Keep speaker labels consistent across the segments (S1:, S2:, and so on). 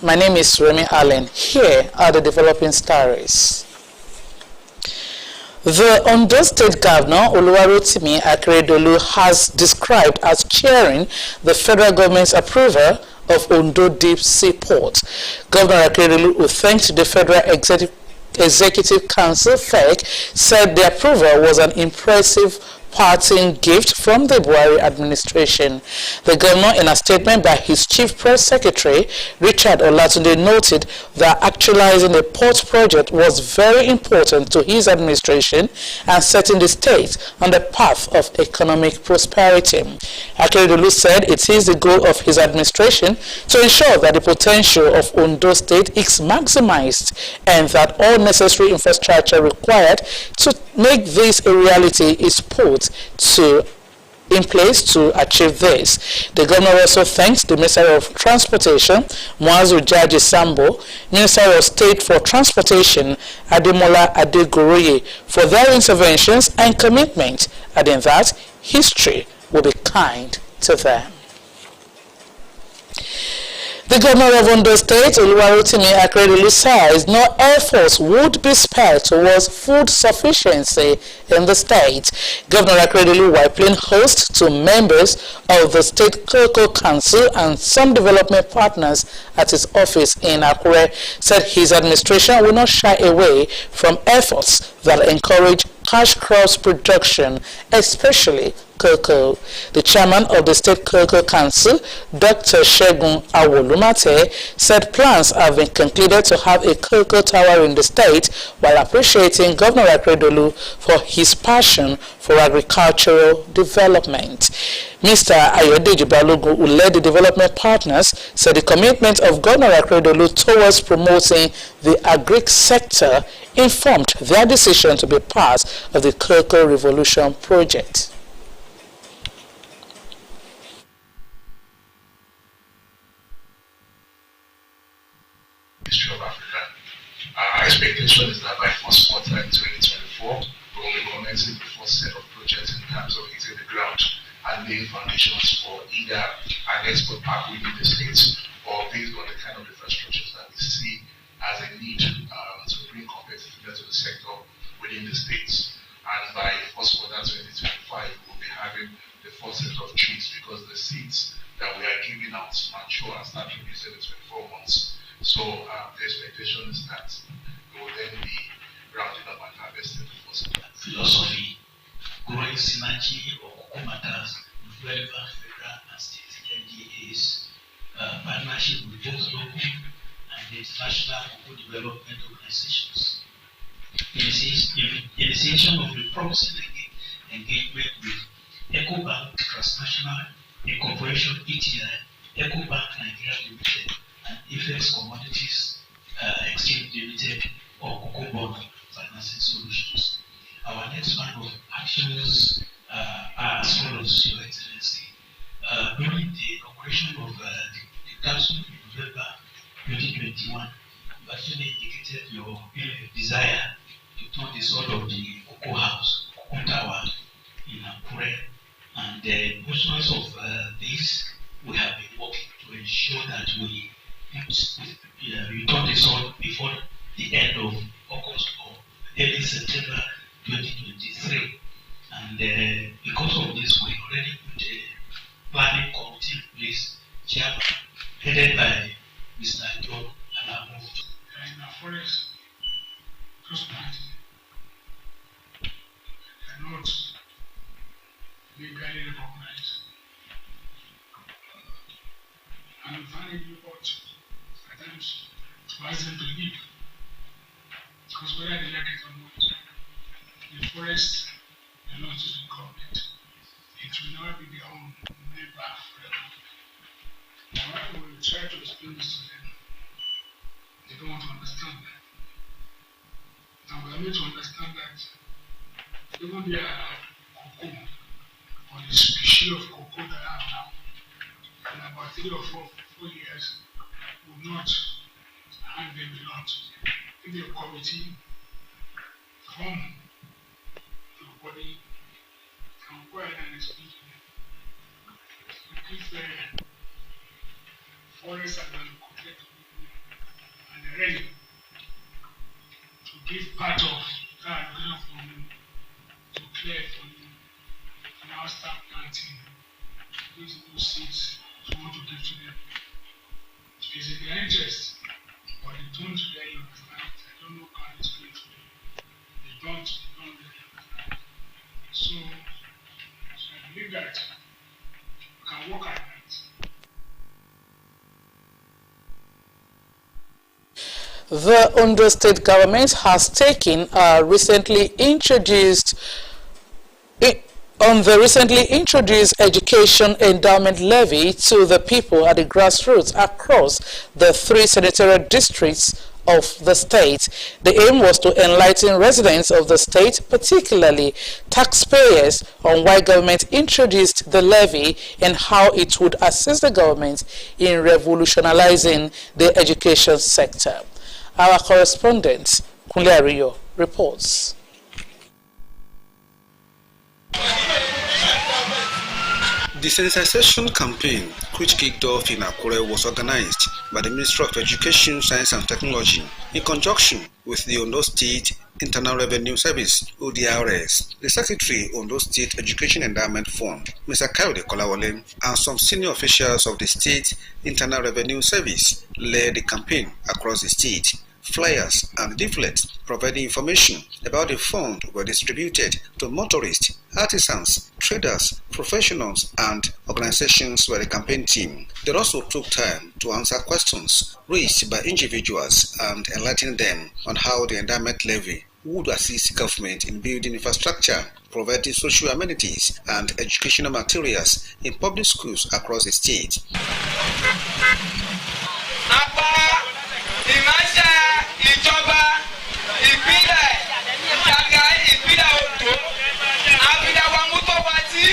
S1: My name is Remy Allen. Here are the developing stories. The Ondo State Governor, Oluwarotimi Akeredolu, has described as cheering the federal government's approval of Ondo Deep Sea Port. Governor Akeredolu, who thanked the Federal Executive Council, FEC, said the approval was an impressive parting gift from the Buhari administration. The governor, in a statement by his chief press secretary, Richard Olatunde, noted that actualizing the port project was very important to his administration and setting the state on the path of economic prosperity. Akeredolu said it is the goal of his administration to ensure that the potential of Ondo State is maximized and that all necessary infrastructure required to make this a reality is put in place to achieve this. The governor also thanks the Minister of Transportation, Muazu Jaji Sambo, Minister of State for Transportation, Ademola Adegoroye, for their interventions and commitment, adding that history will be kind to them. The governor of Ondo State, Oluwarotimi Akeredolu, says no efforts would be spared towards food sufficiency in the state. Governor Akeredolu, while playing host to members of the State Cocoa Council and some development partners at his office in Akure, said his administration will not shy away from efforts that encourage cash crops production, especially cocoa. The chairman of the State Cocoa Council, Dr. Shegun Awolumate, said plans have been concluded to have a cocoa tower in the state, while appreciating Governor Akeredolu for his passion for agricultural development. Mr. Ayodeji Balogun, who led the development partners, said the commitment of Governor Akeredolu towards promoting the agric sector informed their decision to be part of the Cocoa Revolution project.
S2: History of Africa. Our expectation is that by first quarter in 2024, we will be commencing the first set of projects in terms of hitting the ground and laying foundations for either an export park within the states or based on the kind of infrastructures that we see as a need to bring competitiveness to the sector within the states. And by first quarter 2025, we will be having the first set of trees because the seeds that we are giving out mature and start producing in 24 months. So the expectation is that we will then be rounding up and harvesting the first
S3: philosophy, growing synergy of cocoa matters with relevant federal and state NDAs, partnership with both local and international cocoa development organizations. Initiation of the promising engagement with EcoBank Transnational Incorporation (ETI), EcoBank Nigeria Limited, and FX Commodities Exchange Limited or Cocoa Bond Financing Solutions. Our next round of actions are as follows, Your Excellency. During the inauguration of the Council in November 2021, you actually indicated your desire to turn the soul of the Cocoa House, Cocoa Tower in Akure. And the purpose of this, we have been working to ensure that we return the soil before the end of August or early September 2023. And because of this, we already put a planning committee in place, chairman, headed by Mr. John Alamu.
S4: In our forest, trust cannot legally recognized. And finally, what at times advise them to leave. Because whether they like it or not, the forest belongs to the government. It will never be their own neighbor forever. Now, when we try to explain this to them, they don't want to understand that. Now, we are made to understand that even their cocoa, or the species of cocoa that I have now, in about 3 or 4 years, will not hang them a lot. If the committee come to the body and go ahead and explain to them, if the forest are going to protect they're ready to give part of that allocation for you to clear for you and now start planting these new seeds you want to give to them. It's in their interest, but they don't really understand it. I don't know how it's going to be. They don't really understand. So I believe that we can work at that.
S1: The Ondo State government has taken recently introduced education endowment levy to the people at the grassroots across the 3 senatorial districts of the state. The aim was to enlighten residents of the state, particularly taxpayers, on why government introduced the levy and how it would assist the government in revolutionizing the education sector. Our correspondent, Kunle Ariyo, reports.
S5: The sensitization campaign, which kicked off in Akure, was organized by the Ministry of Education, Science and Technology in conjunction with the Ondo State Internal Revenue Service, ODRS, the Secretary, Ondo State Education Endowment Fund, Mr. Kayode Kolawole, and some senior officials of the State Internal Revenue Service led the campaign across the state. Flyers and leaflets providing information about the fund were distributed to motorists, artisans, traders, professionals, and organizations by the campaign team. They also took time to answer questions raised by individuals and enlighten them on how the endowment levy would assist government in building infrastructure, providing social amenities, and educational materials in public schools across the state.
S6: Ìjọba ìpínlẹ̀ ìjàgà ìpínlẹ̀ Ondo àbídáwá mútó wá sí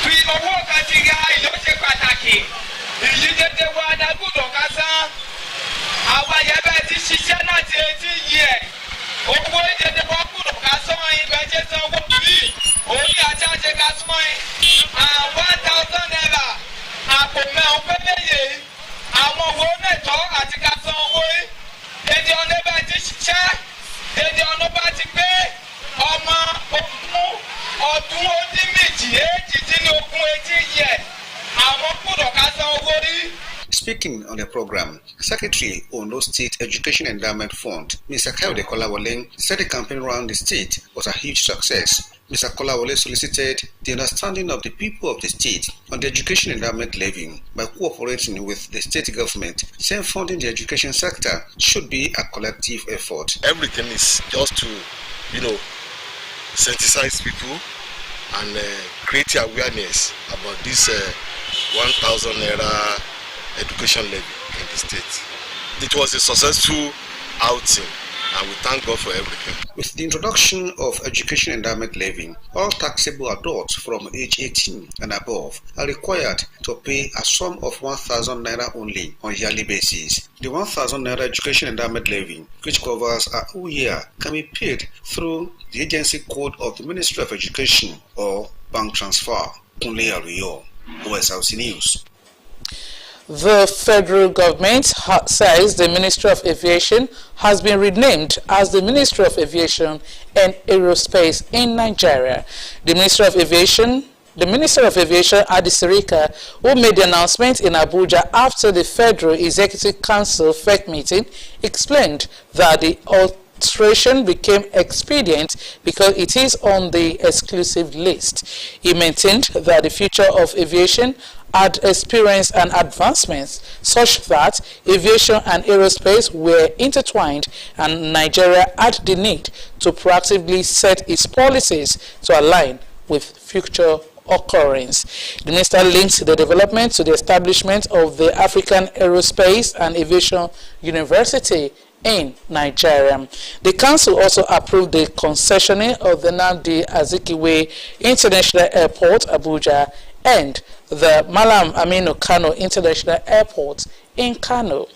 S6: fi owó kan ti ra ìlú ṣe pàtàkì ìyí dédé wá dágùdọ̀ kásán àwọn ayẹbẹ ti ṣiṣẹ́ náà ti etí yìí ẹ̀ owó dédé wá gùdọ̀ kásán ìgbẹ́jẹ́ sanwó bí orí àti àṣekásán $1,000 àpò mẹ́rin pẹ́lẹ́yẹ àwọn owó mẹ́tọ́ àti kásán owó yìí. Èdè ọ̀nà bá ti ṣiṣẹ́, èdè ọ̀nà bá ti gbé ọmọ ogún ọdún ó dín méjì èjìdínlógún etí yẹ àwọn gbọ́dọ̀ ká san owó rí.
S5: Speaking on the program, Secretary, Ondo State Education Endowment Fund, Mr. Kayode Kolawole, said the campaign around the state was a huge success. Mr. Kolawole solicited the understanding of the people of the state on the education endowment levy by cooperating with the state government, saying funding the education sector should be a collective effort.
S7: Everything is just to, sensitize people and create awareness about this 1,000 naira education levy in the state. It was a successful outing, and we thank God for everything.
S5: With the introduction of education endowment levy, all taxable adults from age 18 and above are required to pay a sum of 1,000 naira only on a yearly basis. The 1,000 naira education endowment levy, which covers a whole year, can be paid through the agency code of the Ministry of Education or bank transfer. Kunle Ariyo, Osrc News.
S1: The federal government says the Ministry of Aviation has been renamed as the Ministry of Aviation and Aerospace in Nigeria. The Minister of Aviation, Adi Sirika, who made the announcement in Abuja after the Federal Executive Council FEC meeting, explained that the alteration became expedient because it is on the exclusive list. He maintained that the future of aviation had experienced an advancement such that aviation and aerospace were intertwined, and Nigeria had the need to proactively set its policies to align with future occurrence. The minister linked the development to the establishment of the African Aerospace and Aviation University in Nigeria. The council also approved the concessioning of the Nnamdi Azikiwe International Airport, Abuja, and the Malam Aminu Kano International Airport in Kano.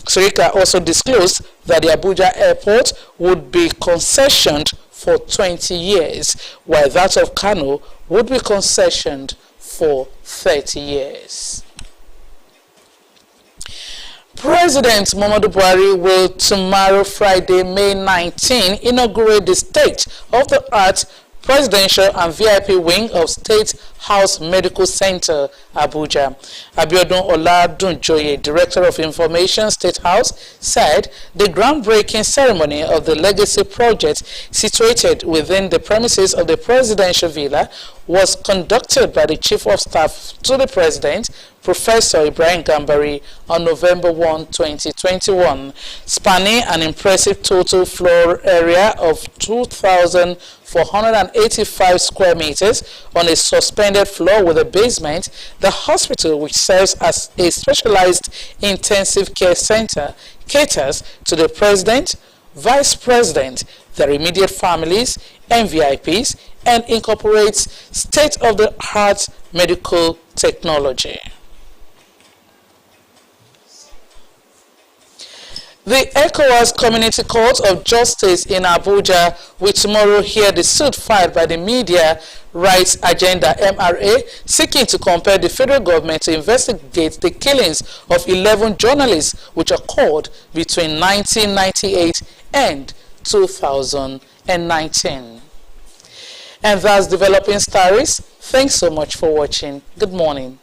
S1: Sirika also disclosed that the Abuja airport would be concessioned for 20 years, while that of Kano would be concessioned for 30 years. President Muhammadu Buhari will tomorrow, Friday, May 19, inaugurate the state-of-the-art presidential and VIP wing of State House Medical Center, Abuja. Abiodun Oladunjoye, Director of Information, State House, said the groundbreaking ceremony of the legacy project situated within the premises of the presidential villa was conducted by the Chief of Staff to the President, Professor Ibrahim Gambari, on November 1, 2021, spanning an impressive total floor area of 2,485 square meters on a suspended floor with a basement. The hospital, which serves as a specialized intensive care center, caters to the President, Vice President, their immediate families, and VIPs, and incorporates state-of-the-art medical technology. The ECOWAS Community Court of Justice in Abuja will tomorrow hear the suit filed by the Media Rights Agenda (MRA) seeking to compel the federal government to investigate the killings of 11 journalists which occurred between 1998 and 2019. And that's Developing Stories. Thanks so much for watching. Good morning.